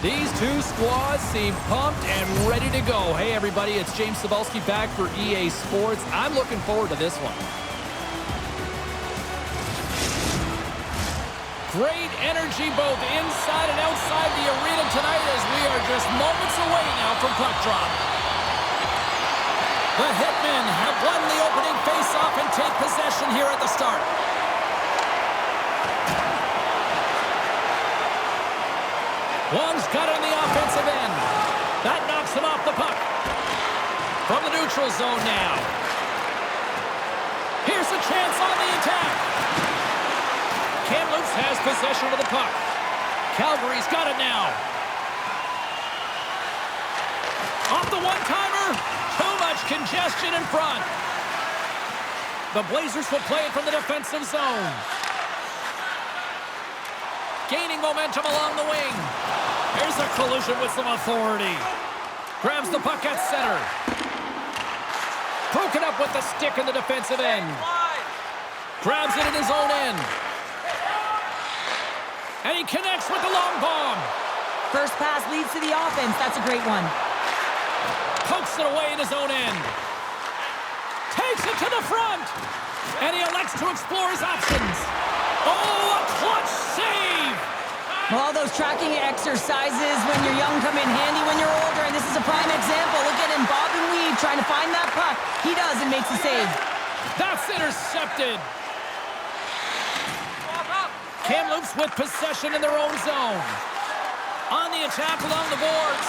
These two squads seem pumped and ready to go. Hey, everybody, it's James Cebulski back for EA Sports. I'm looking forward to this one. Great energy both inside and outside the arena tonight as we are just moments away now from puck drop. The Hitmen have won the opening face-off and take possession here at the start. Wong's got it on the offensive end. That knocks him off the puck. From the neutral zone now. Here's a chance on the attack. Kamloops has possession of the puck. Calgary's got it now. Off the one-timer. Too much congestion in front. The Blazers will play it from the defensive zone. Gaining momentum along the wing. Here's a collision with some authority. Grabs the puck at center. Broken up with the stick in the defensive end. Grabs it in his own end. And he connects with the long bomb. First pass leads to the offense. That's a great one. Pokes it away in his own end. Takes it to the front. And he elects to explore his options. Oh, a clutch save! Well, all those tracking exercises when you're young come in handy when you're older, and this is a prime example. Look at him bob and weave trying to find that puck. He does and makes the save. That's intercepted. Kamloops with possession in their own zone. On the attack along the boards.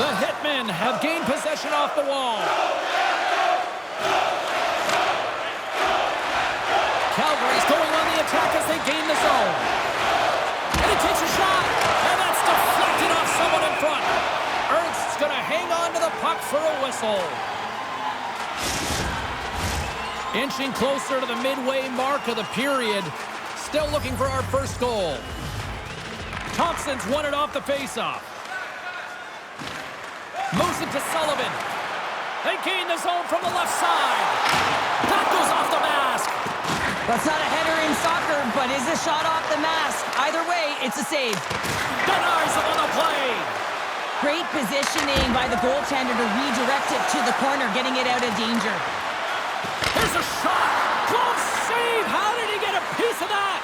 The Hitmen have gained possession off the wall. Calgary's going on the attack as they gain the zone. And he takes a shot. And that's deflected off someone in front. Ernst's going to hang on to the puck for a whistle. Inching closer to the midway mark of the period. Still looking for our first goal. Thompson's won it off the faceoff. Moves it to Sullivan. They gain the zone from the left side. That goes off the mask. That's not a header in soccer, but is a shot off the mask. Either way, it's a save. Denies him on the play. Great positioning by the goaltender to redirect it to the corner, getting it out of danger. Here's a shot. Close save. How did he get a piece of that?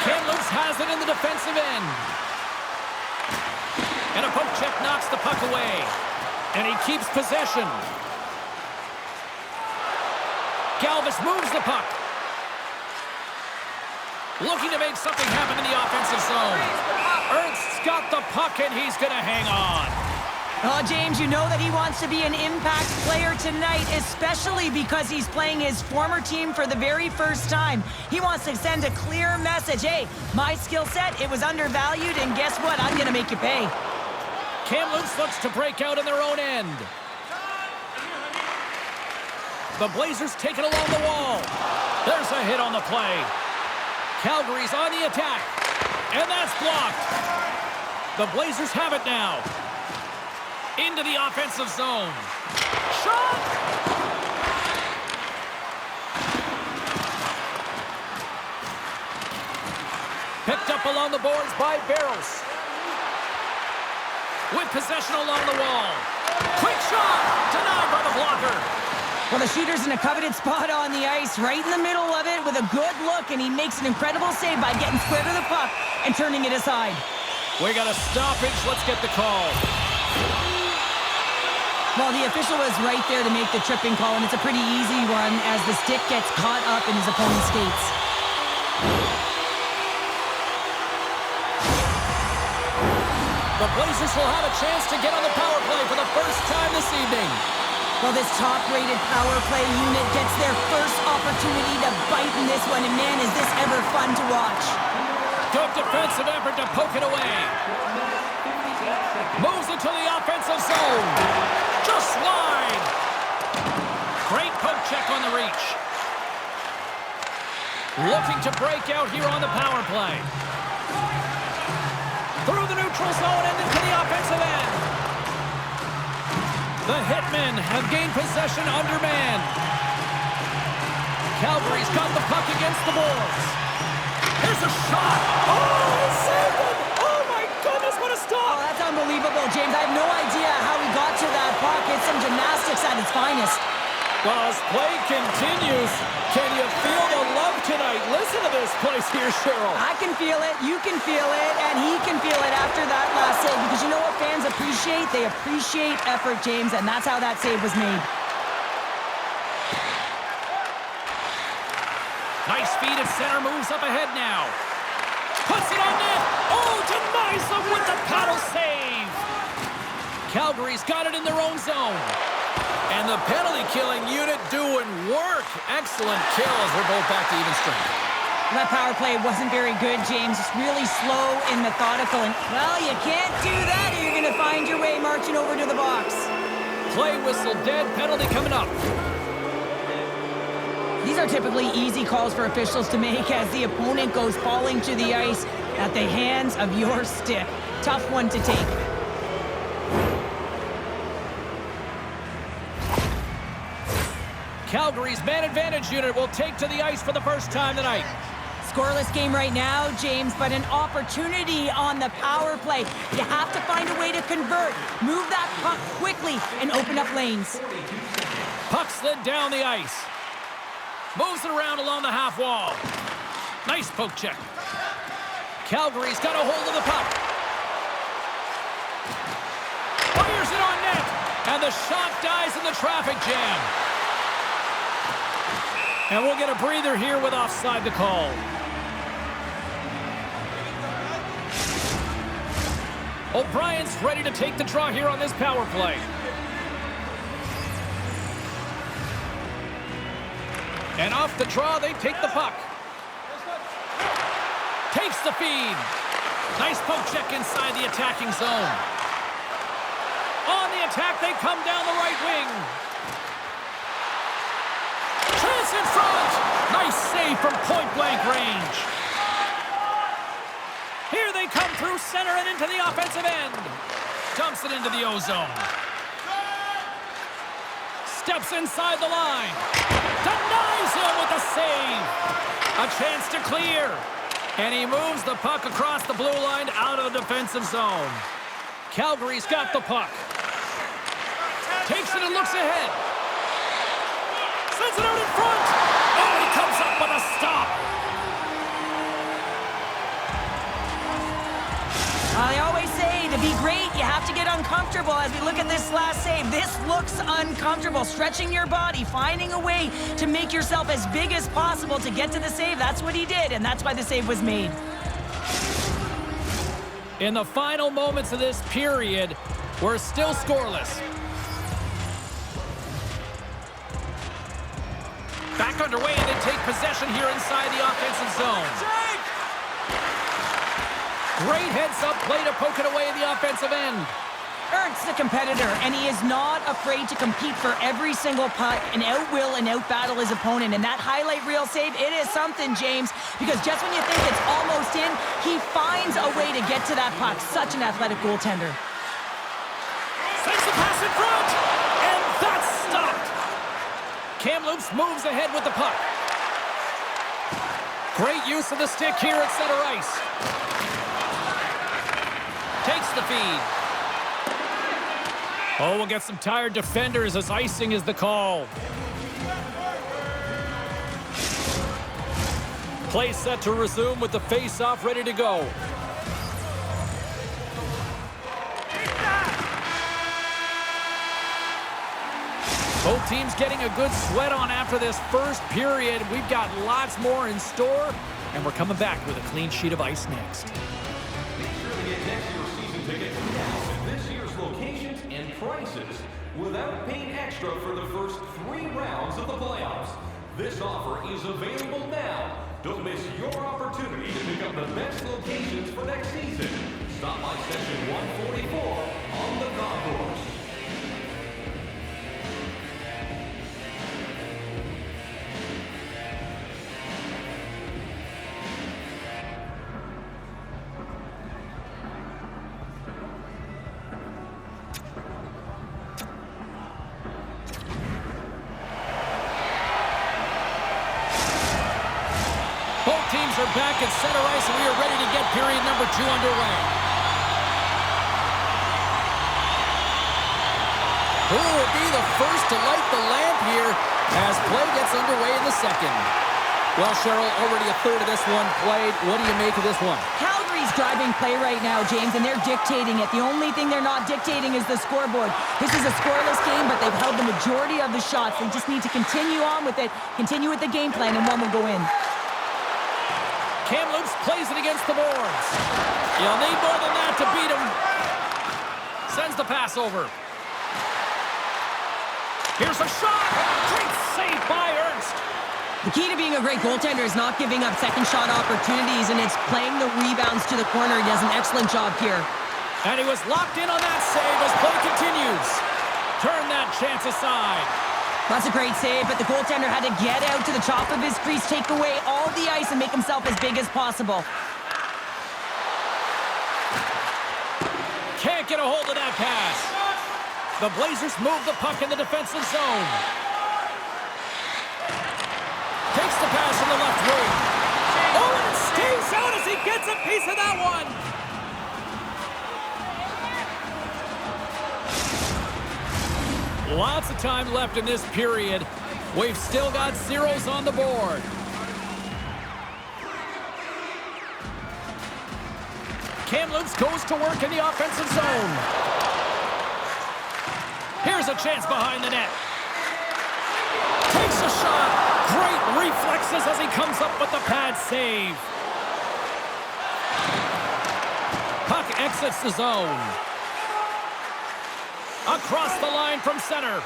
Kamloops has it in the defensive end. And a poke check knocks the puck away. And he keeps possession. Galvis moves the puck. Looking to make something happen in the offensive zone. Ernst's got the puck and he's going to hang on. Oh, James, you know that he wants to be an impact player tonight, especially because he's playing his former team for the very first time. He wants to send a clear message. Hey, my skill set, it was undervalued, and guess what? I'm going to make you pay. Kamloops looks to break out in their own end. The Blazers take it along the wall. There's a hit on the play. Calgary's on the attack. And that's blocked. The Blazers have it now. Into the offensive zone. Shot! Picked up along the boards by Bairos. With possession along the wall. Quick shot! Denied by the blocker. Well, the shooter's in a coveted spot on the ice, right in the middle of it with a good look, and he makes an incredible save by getting square to the puck and turning it aside. We got a stoppage. Let's get the call. Well, the official was right there to make the tripping call, and it's a pretty easy one as the stick gets caught up in his opponent's skates. The Blazers will have a chance to get on the power play for the first time this evening. Well, this top-rated power play unit gets their first opportunity to bite in this one, and man, is this ever fun to watch. Good defensive effort to poke it away. Moves it to the offensive zone. Just wide. Great poke check on the reach. Looking to break out here on the power play. Through the neutral zone and into the offensive end. The Hitmen have gained possession undermanned. Calgary's got the puck against the boards. Here's a shot. Oh, he saved it. Oh, my goodness, what a stop. Oh, It's some gymnastics at its finest. Well, as play continues, can you feel the love tonight? Listen to this place here, Cheryl. I can feel it, you can feel it, and he can feel it after that last save. Because you know what fans appreciate? They appreciate effort, James, and that's how that save was made. Nice feed at center, moves up ahead now. Puts it on net. Oh, denies them with the paddle save. Calgary's got it in their own zone. And the penalty-killing unit doing work. Excellent kill as we're both back to even strength. That power play wasn't very good, James. It's really slow and methodical. And, well, you can't do that or you're going to find your way marching over to the box. Play whistle dead. Penalty coming up. These are typically easy calls for officials to make as the opponent goes falling to the ice at the hands of your stick. Tough one to take. Calgary's man advantage unit will take to the ice for the first time tonight. Scoreless game right now, James, but an opportunity on the power play. You have to find a way to convert. Move that puck quickly and open up lanes. Puck slid down the ice. Moves it around along the half wall. Nice poke check. Calgary's got a hold of the puck. Fires it on net. And the shot dies in the traffic jam. And we'll get a breather here with offside the call. O'Brien's ready to take the draw here on this power play. And off the draw, they take the puck. Takes the feed. Nice poke check inside the attacking zone. On the attack, they come down the right wing. Chance in front. Nice save from point-blank range. Here they come through center and into the offensive end. Dumps it into the O-zone. Steps inside the line. Denies him with a save. A chance to clear. And he moves the puck across the blue line out of the defensive zone. Calgary's got the puck. Takes it and looks ahead. Sends it out in front. Oh, he comes up with a stop. I always say, to be great, you have to get uncomfortable. As we look at this last save, this looks uncomfortable. Stretching your body, finding a way to make yourself as big as possible to get to the save. That's what he did, and that's why the save was made. In the final moments of this period, we're still scoreless. Back underway, and they take possession here inside the offensive zone. Great heads-up play to poke it away at the offensive end. Ernst's a competitor, and he is not afraid to compete for every single puck and out-will and out-battle his opponent. And that highlight reel save, it is something, James, because just when you think it's almost in, he finds a way to get to that puck. Such an athletic goaltender. Sends the pass in front, and that's stopped. Kamloops moves ahead with the puck. Great use of the stick here at center ice. Takes the feed. Oh, we'll get some tired defenders as icing is the call. Play set to resume with the face-off ready to go. Both teams getting a good sweat on after this first period. We've got lots more in store, and we're coming back with a clean sheet of ice next. Prices without paying extra for the first 3 rounds of the playoffs. This offer is available now. Don't miss your opportunity to pick up the best locations for next season. Stop by section 144 on the concourse. Teams are back at center ice, and we are ready to get period number 2 underway. Who will be the first to light the lamp here as play gets underway in the second? Well, Cheryl, already a third of this one played. What do you make of this one? Calgary's driving play right now, James, and they're dictating it. The only thing they're not dictating is the scoreboard. This is a scoreless game, but they've held the majority of the shots. They just need to continue on with it, continue with the game plan, and one will go in. Kamloops plays it against the boards. You'll need more than that to beat him. Sends the pass over. Here's a shot. Great save by Ernst. The key to being a great goaltender is not giving up second shot opportunities, and it's playing the rebounds to the corner. He does an excellent job here. And he was locked in on that save as play continues. Turn that chance aside. That's a great save, but the goaltender had to get out to the top of his crease, take away all the ice, and make himself as big as possible. Can't get a hold of that pass. The Blazers move the puck in the defensive zone. Takes the pass in the left wing. Oh, and it stays out as he gets a piece of that one. Lots of time left in this period. We've still got zeros on the board. Kamloops goes to work in the offensive zone. Here's a chance behind the net. Takes a shot. Great reflexes as he comes up with the pad save. Puck exits the zone. Across the line from center.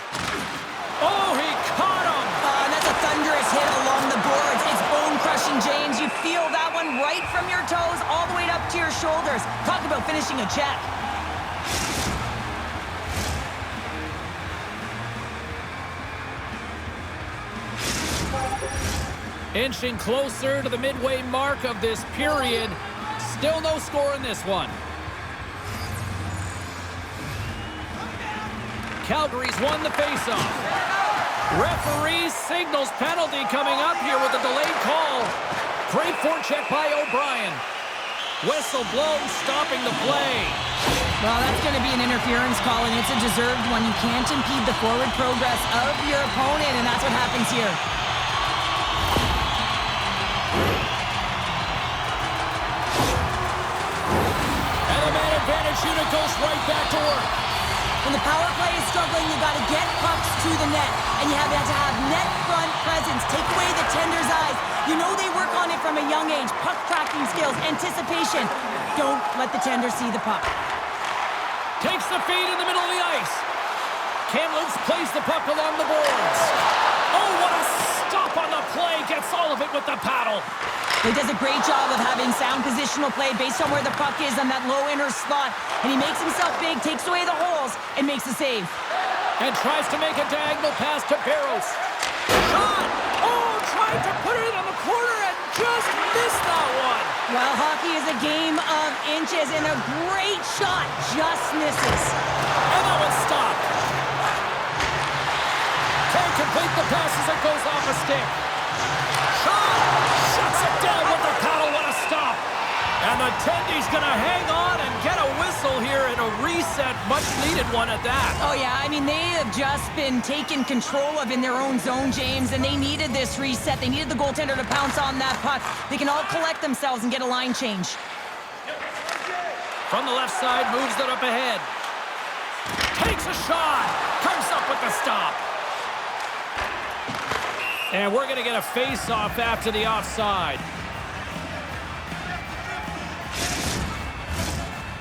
Oh, he caught him. That's a thunderous hit along the boards. It's bone-crushing, James. You feel that one right from your toes all the way up to your shoulders. Talk about finishing a check. Inching closer to the midway mark of this period. Still no score in this one. Calgary's won the faceoff. Referee signals penalty coming up here with a delayed call. Great forecheck by O'Brien. Whistle blown, stopping the play. Well, that's going to be an interference call, and it's a deserved one. You can't impede the forward progress of your opponent, and that's what happens here. And the man advantage unit goes right back to work. When the power play is struggling, you got to get pucks to the net, and you have to have net front presence. Take away the tender's eyes. You know they work on it from a young age. Puck tracking skills, anticipation. Don't let the tender see the puck. Takes the feed in the middle of the ice. Kamloops plays the puck along the boards. Oh, what a stop on the play. Gets all of it with the paddle. He does a great job of having sound positional play based on where the puck is on that low inner slot. And he makes himself big, takes away the holes, and makes the save. And tries to make a diagonal pass to Bairos. Shot! Oh, tried to put it on the corner and just missed that one. Well, hockey is a game of inches, and a great shot just misses. And that one stopped. Can't complete the pass as it goes off a stick. Shot! Shuts it down with the paddle. What a stop. And the Tendy's going to hang on and get a whistle here in a reset. Much needed one at that. Oh, yeah. I mean, they have just been taken control of in their own zone, James, and they needed this reset. They needed the goaltender to pounce on that puck. They can all collect themselves and get a line change. From the left side, moves it up ahead. Takes a shot. Comes up with the stop. And we're going to get a face-off after the offside.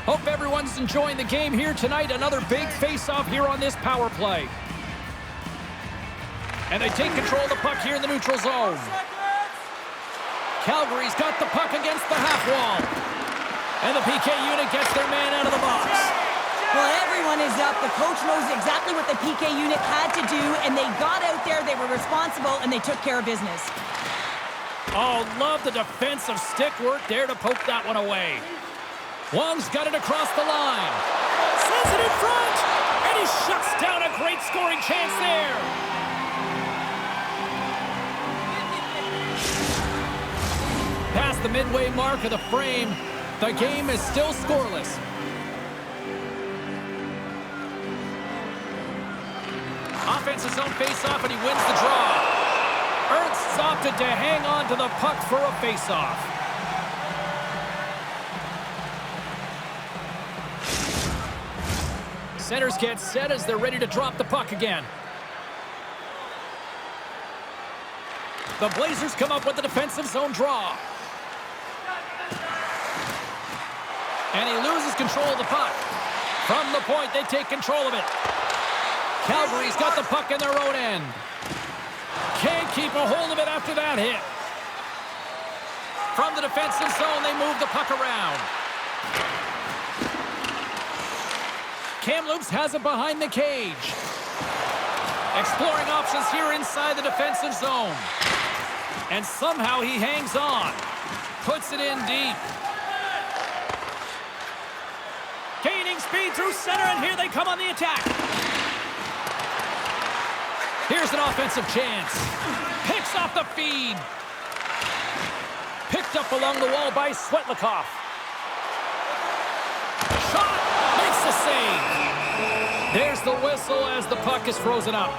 Hope everyone's enjoying the game here tonight. Another big face-off here on this power play. And they take control of the puck here in the neutral zone. Calgary's got the puck against the half wall. And the PK unit gets their man out of the box. Well, everyone is up. The coach knows exactly what the PK unit had to do, and they got out there, they were responsible, and they took care of business. Oh, love the defensive stick work there to poke that one away. Wong's got it across the line. Sends it in front, and he shuts down a great scoring chance there. Past the midway mark of the frame, the game is still scoreless. defensive zone face-off, and he wins the draw. Ernst opted to hang on to the puck for a face-off. Centers get set as they're ready to drop the puck again. The Blazers come up with the defensive zone draw. And he loses control of the puck. From the point, they take control of it. Calgary's got the puck in their own end. Can't keep a hold of it after that hit. From the defensive zone, they move the puck around. Kamloops has it behind the cage. Exploring options here inside the defensive zone. And somehow he hangs on. Puts it in deep. Gaining speed through center, and here they come on the attack. Here's an offensive chance. Picks off the feed. Picked up along the wall by Svetlikov. Shot! Makes the save. There's the whistle as the puck is frozen up.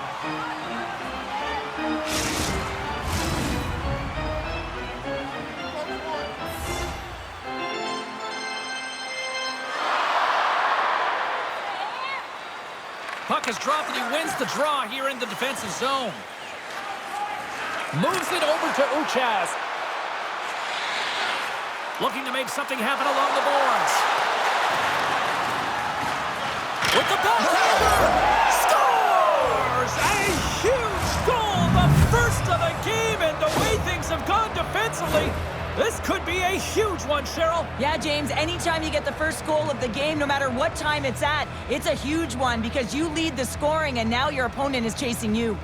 Puck is dropped, and he wins the draw here in the defensive zone. Moves it over to Uchacz. Looking to make something happen along the boards. With the backhander! Scores! A huge goal! The first of the game, and the way things have gone defensively, this could be a huge one, Cheryl. Yeah, James, anytime you get the first goal of the game, no matter what time it's at, it's a huge one because you lead the scoring and now your opponent is chasing you.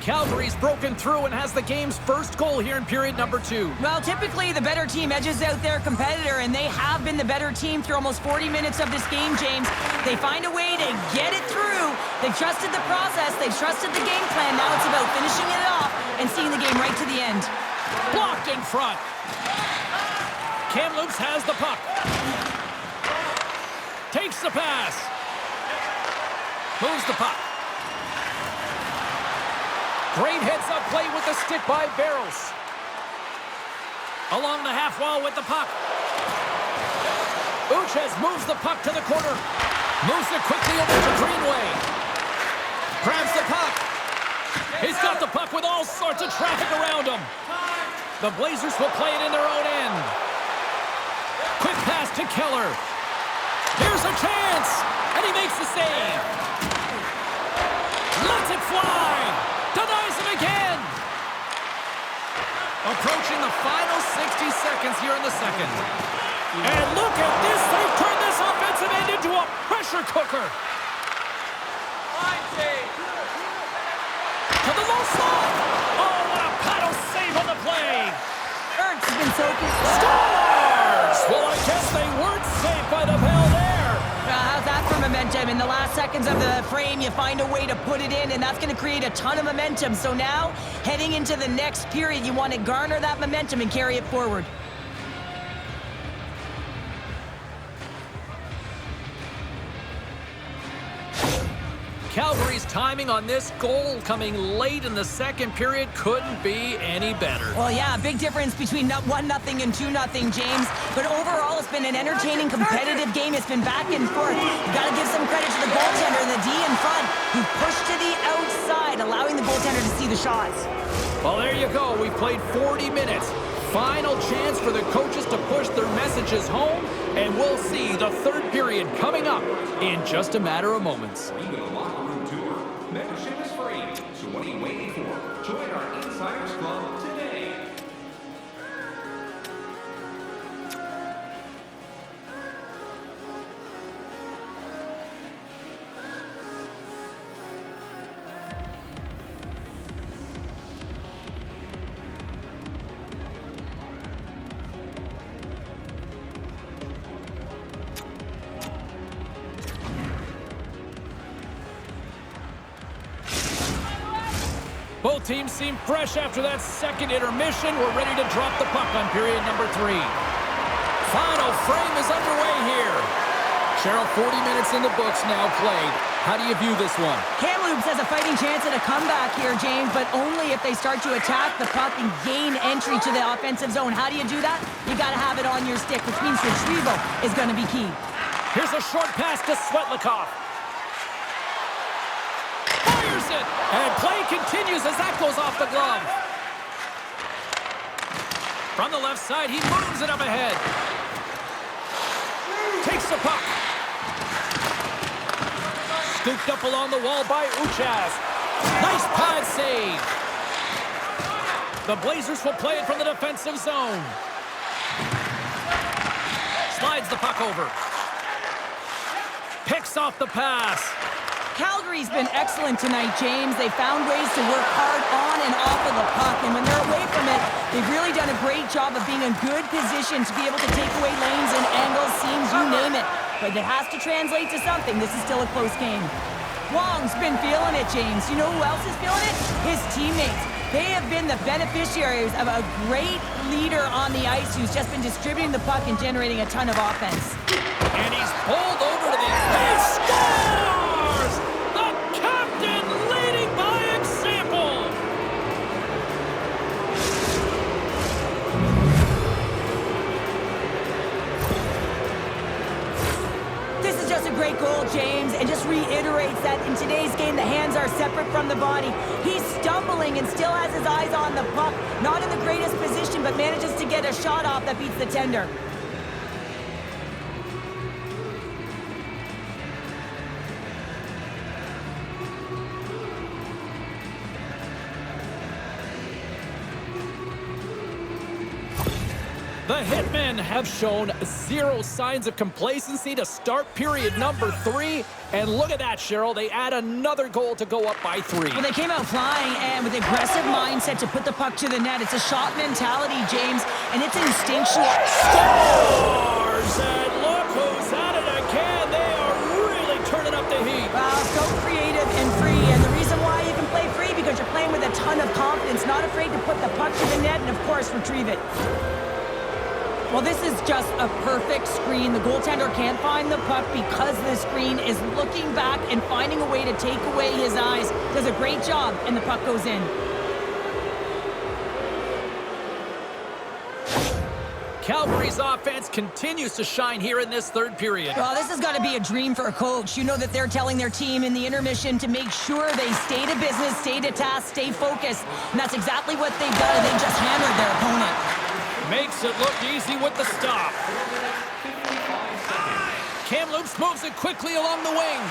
Calgary's broken through and has the game's first goal here in period number 2. Well, typically the better team edges out their competitor, and they have been the better team through almost 40 minutes of this game, James. They find a way to get it through. They've trusted the process. They've trusted the game plan. Now it's about finishing it off and seeing the game right to the end. Blocked in front. Kamloops has the puck. Takes the pass. Moves the puck. Great heads-up play with the stick by Bairos. Along the half wall with the puck. Uchacz moves the puck to the corner. Moves it quickly over to Greenway. Grabs the puck. He's got the puck with all sorts of traffic around him. The Blazers will play it in their own end. Quick pass to Keller. Here's a chance. And he makes the save. Lets it fly. Denies him again. Approaching the final 60 seconds here in the second. And look at this. They've turned this offensive end into a pressure cooker. To the low slot. Oh, what a paddle save on the play. Ernst has been so good. Scores! Well, I guess they weren't saved by the bell there. How's that for momentum? In the last seconds of the frame, you find a way to put it in, and that's going to create a ton of momentum. So now, heading into the next period, you want to garner that momentum and carry it forward. Calgary's timing on this goal coming late in the second period couldn't be any better. Well, yeah, big difference between 1-0 and 2-0, James. But overall, it's been an entertaining, competitive game. It's been back and forth. You got to give some credit to the goaltender and the D in front, who pushed to the outside, allowing the goaltender to see the shots. Well, there you go. We played 40 minutes. Final chance for the coaches to push their messages home, and we'll see the third period coming up in just a matter of moments. Membership is free, so what are you waiting for? Join our Insiders Club today. Both teams seem fresh after that second intermission. We're ready to drop the puck on period number 3. Final frame is underway here. Cheryl, 40 minutes in the books now played. How do you view this one? Kamloops has a fighting chance at a comeback here, James, but only if they start to attack the puck and gain entry to the offensive zone. How do you do that? You got to have it on your stick, which means retrieval is going to be key. Here's a short pass to Svetlikov. Fires it! And play continues as that goes off the glove. From the left side, he moves it up ahead. Takes the puck. Scooped up along the wall by Uchacz. Nice pad save. The Blazers will play it from the defensive zone. Slides the puck over. Picks off the pass. Calgary's been excellent tonight, James. They found ways to work hard on and off of the puck, and when they're away from it, they've really done a great job of being in good position to be able to take away lanes and angles, seams, you name it. But it has to translate to something. This is still a close game. Wong's been feeling it, James. You know who else is feeling it? His teammates. They have been the beneficiaries of a great leader on the ice who's just been distributing the puck and generating a ton of offense. And he's pulled over to the edge. Scores! The captain leading by example. This is just a great goal, James, and just reiterates that in today's game, the hands are separate from the body. He's stumbling and still has his eyes on the puck. Not in the greatest position, but manages to get a shot off that beats the tender. The Hitmen have shown zero signs of complacency to start period number 3. And look at that, Cheryl. They add another goal to go up by 3. Well, they came out flying and with aggressive mindset to put the puck to the net. It's a shot mentality, James, and it's instinctual. Scores! And look who's at it again. They are really turning up the heat. Wow, so creative and free. And the reason why you can play free, because you're playing with a ton of confidence, not afraid to put the puck to the net and, of course, retrieve it. Well, this is just a perfect screen. The goaltender can't find the puck because the screen is looking back and finding a way to take away his eyes. Does a great job, and the puck goes in. Calgary's offense continues to shine here in this third period. Well, this has got to be a dream for a coach. You know that they're telling their team in the intermission to make sure they stay to business, stay to task, stay focused. And that's exactly what they've done. They just hammered their opponent. Makes it look easy with the stop. Kamloops moves it quickly along the wing.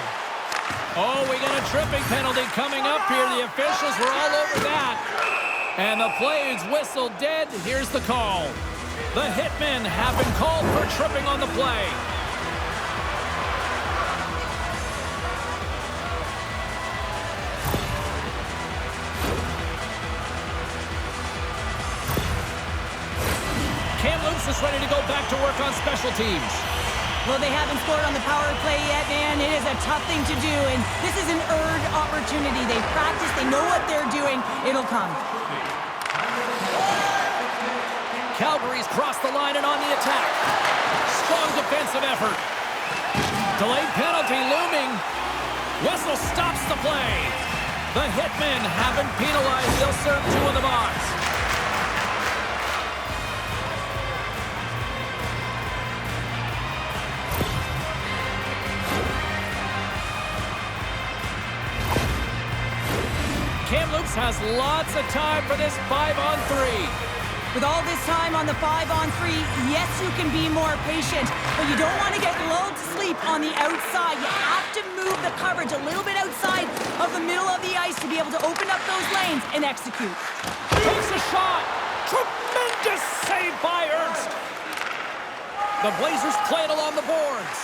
Oh, we got a tripping penalty coming up here. The officials were all over that. And the play is whistled dead. Here's the call. The Hitmen have been called for tripping on the play. Kamloops is ready to go back to work on special teams. Well, they haven't scored on the power play yet, man. It is a tough thing to do, and this is an earned opportunity. They've practiced, they know what they're doing. It'll come. Calgary's crossed the line and on the attack. Strong defensive effort. Delayed penalty looming. Whistle stops the play. The Hitmen have been penalized. They'll serve 2 in the box. Kamloops has lots of time for this 5-on-3. With all this time on the 5-on-3, yes, you can be more patient, but you don't want to get lulled to sleep on the outside. You have to move the coverage a little bit outside of the middle of the ice to be able to open up those lanes and execute. Takes a shot. Tremendous save by Ernst. The Blazers play it along the boards.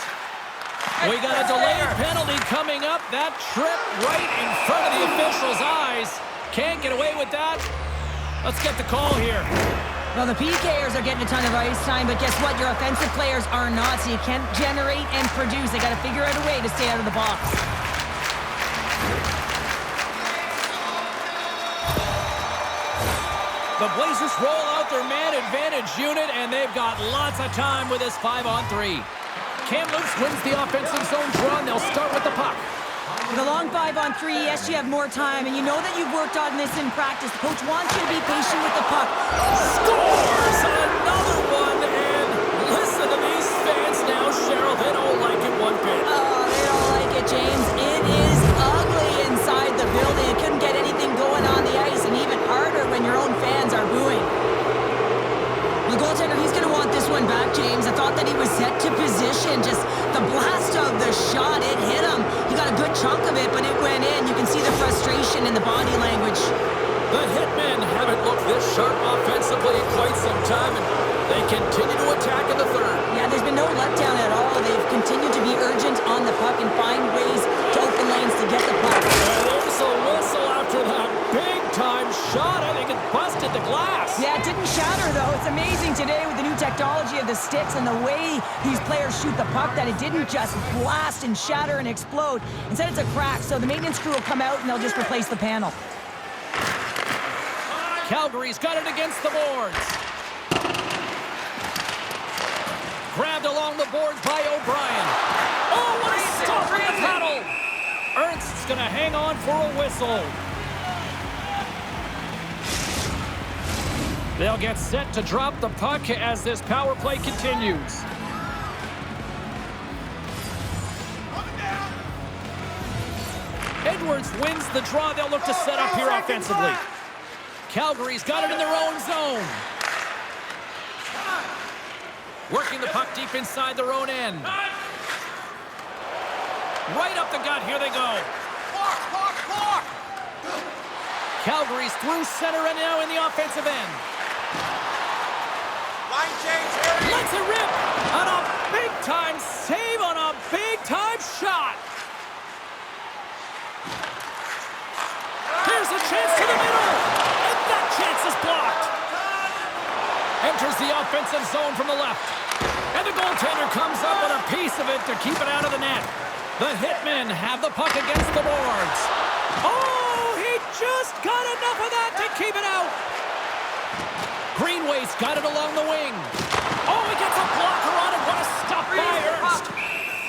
We got a delayed penalty coming up. That trip right in front of the official's eyes. Can't get away with that. Let's get the call here. Well, the PKers are getting a ton of ice time, but guess what? Your offensive players are not, so you can't generate and produce. They got to figure out a way to stay out of the box. The Blazers roll out their man advantage unit, and they've got lots of time with this 5-on-3. Kamloops wins the offensive zone draw, and they'll start with the puck. With a long 5-on-3, yes, you have more time, and you know that you've worked on this in practice. The coach wants you to be patient with the puck. Scores another one, and listen to these fans now, Cheryl. They don't like it one bit. Oh, they don't like it, James. It is ugly inside the building. You couldn't get anything going on the ice, and even harder when your own fans are booing. The goaltender, he's going to want this one back, James. I thought that he was set to position. Just the blast of the shot, it hit him. He got a good chunk of it, but it went in. You can see the frustration in the body language. The Hitmen haven't looked this sharp offensively in quite some time, and they continue to attack in the third. Yeah, there's been no letdown at all. They've continued to be urgent on the puck and find ways to open lanes to get the puck. There's a whistle after that big-time shot. I think it busted the glass. Yeah, it didn't shatter, though. It's amazing today with the new technology of the sticks and the way these players shoot the puck that it didn't just blast and shatter and explode. Instead, it's a crack, so the maintenance crew will come out and they'll just replace the panel. Calgary's got it against the boards. Grabbed along the boards by O'Brien. Oh, what a stop from the paddle! Ernst's going to hang on for a whistle. They'll get set to drop the puck as this power play continues. Edwards wins the draw. They'll look to set up here offensively. Calgary's got it in their own zone. Working the puck deep inside their own end. Right up the gut. Here they go. Calgary's through center and now in the offensive end. Line change, Harry. Let's it rip. On a big-time save on a big-time shot. Here's a chance to the middle. And that chance is blocked. Enters the offensive zone from the left. And the goaltender comes up with a piece of it to keep it out of the net. The Hitmen have the puck against the boards. Oh, he just got enough of that to keep it out. Greenway's got it along the wing. Oh, he gets a blocker on it. What a stop by Ernst.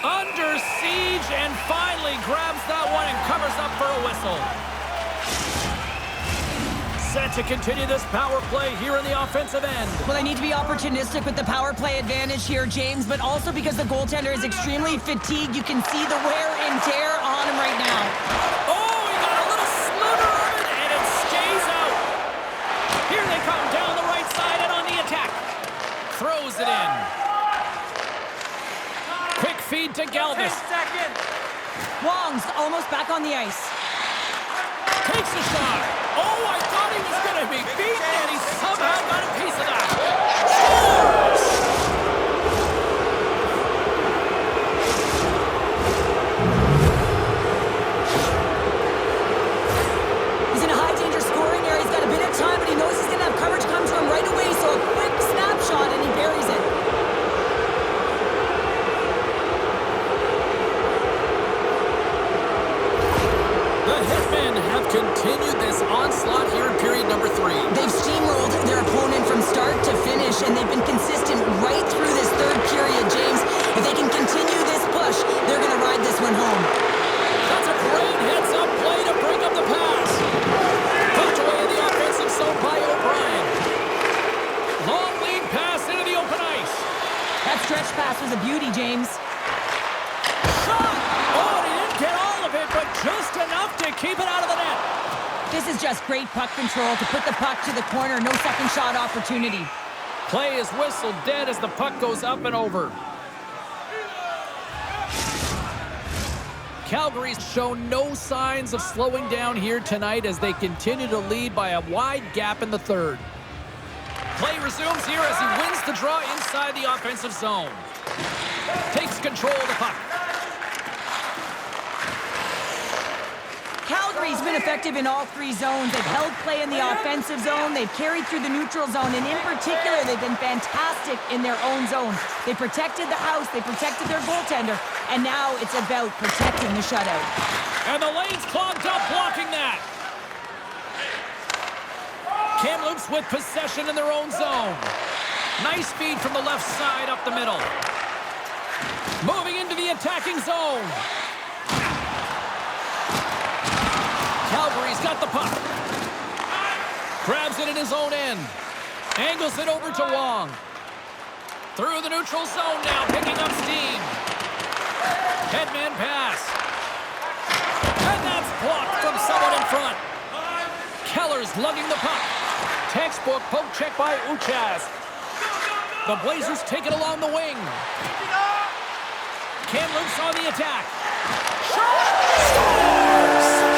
Under siege and finally grabs that one and covers up for a whistle. Set to continue this power play here in the offensive end. Well, they need to be opportunistic with the power play advantage here, James, but also because the goaltender is extremely fatigued. You can see the wear and tear on him right now. Oh, he got a little sliver of it, and it stays out. Here they come down the right side and on the attack. Throws it in. Quick feed to Galvis. Wong's almost back on the ice. Takes a shot. Oh, I thought he was going to be beaten, and he somehow got a piece of that. Scores! He's in a high-danger scoring area. He's got a bit of time, but he knows he's going to have coverage come to him right away, so a quick snapshot, and he buries it. The Hitmen have continued this onslaught here in period number 3. They've steamrolled their opponent from start to finish, and they've been consistent right through this third period, James. If they can continue this push, they're going to ride this one home. That's a great heads-up play to break up the pass. Put away in the offensive zone by O'Brien. Long lead pass into the open ice. That stretch pass was a beauty, James. Shot! Oh, he didn't get all of it, but just enough to keep it out of the net. This is just great puck control to put the puck to the corner. No second shot opportunity. Play is whistled dead as the puck goes up and over. Calgary's shown no signs of slowing down here tonight as they continue to lead by a wide gap in the third. Play resumes here as he wins the draw inside the offensive zone. Takes control of the puck. Calgary's been effective in all three zones. They've held play in the offensive zone. They've carried through the neutral zone. And in particular, they've been fantastic in their own zone. They protected the house. They protected their goaltender. And now it's about protecting the shutout. And the lane's clogged up, blocking that. Kamloops with possession in their own zone. Nice feed from the left side up the middle. Moving into the attacking zone. Calgary's got the puck. Grabs it in his own end. Angles it over to Wong. Through the neutral zone now, picking up steam. Headman pass. And that's blocked from someone in front. Keller's lugging the puck. Textbook poke check by Uchacz. The Blazers take it along the wing. Kamloops on the attack. Scores!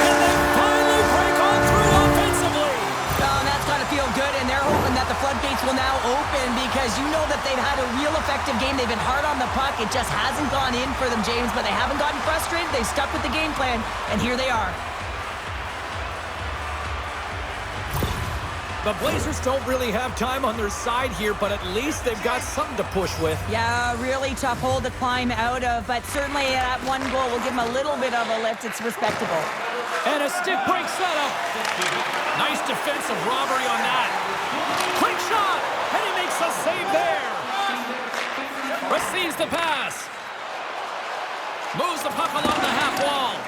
And they finally break on through offensively. Oh, that's got to feel good, and they're hoping that the floodgates will now open because you know that they've had a real effective game. They've been hard on the puck. It just hasn't gone in for them, James, but they haven't gotten frustrated. They've stuck with the game plan, and here they are. The Blazers don't really have time on their side here, but at least they've got something to push with. Yeah, really tough hole to climb out of, but certainly that one goal will give them a little bit of a lift. It's respectable. And a stick break setup. Nice defensive robbery on that. Quick shot, and he makes a save there. Receives the pass. Moves the puck along the half wall.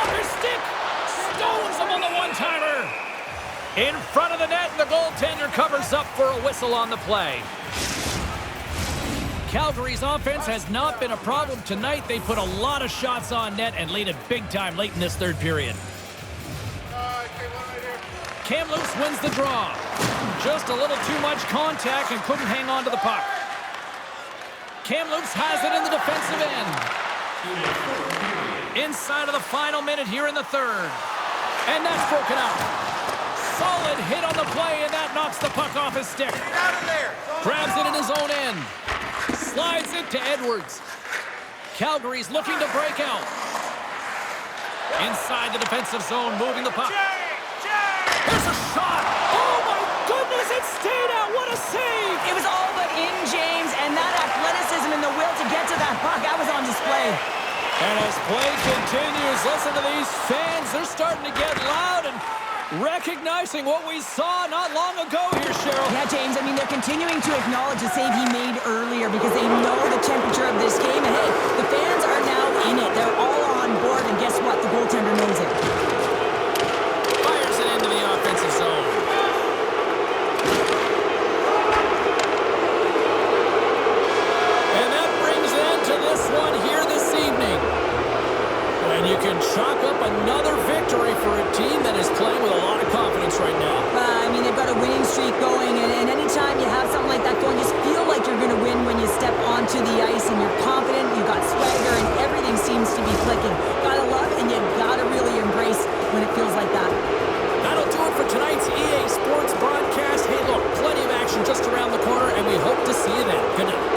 Off his stick. Stones him on the one-timer. In front of the net, and the goaltender covers up for a whistle on the play. Calgary's offense has not been a problem tonight. They put a lot of shots on net and lead it big time late in this third period. Kamloops wins the draw. Just a little too much contact and couldn't hang on to the puck. Kamloops has it in the defensive end. Inside of the final minute here in the third. And that's broken out. Solid hit on the play, and that knocks the puck off his stick. Get out of there. Grabs it in his own end. Slides it to Edwards. Calgary's looking to break out. Inside the defensive zone, moving the puck. There's a shot. Oh, my goodness, it stayed out. What a save. It was all but in, James, and that athleticism and the will to get to that puck, that was on display. And as play continues, listen to these fans. They're starting to get loud and recognizing what we saw not long ago here, Cheryl. Yeah, James, I mean, they're continuing to acknowledge the save he made earlier because they know the temperature of this game. And, hey, the fans are now in it. They're all on board, and guess what? The goaltender knows it. Fires it into the offensive zone. And that brings an end to this one here this evening. And you can chalk up another victory for a team that is playing with a lot of confidence right now. I mean, they've got a winning streak going, and anytime you have something like that going, you just feel like you're going to win when you step onto the ice and you're confident, you've got swagger, and everything seems to be clicking. Gotta love it, and you gotta really embrace when it feels like that. That'll do it for tonight's EA Sports broadcast. Hey, look, plenty of action just around the corner, and we hope to see you then. Good night.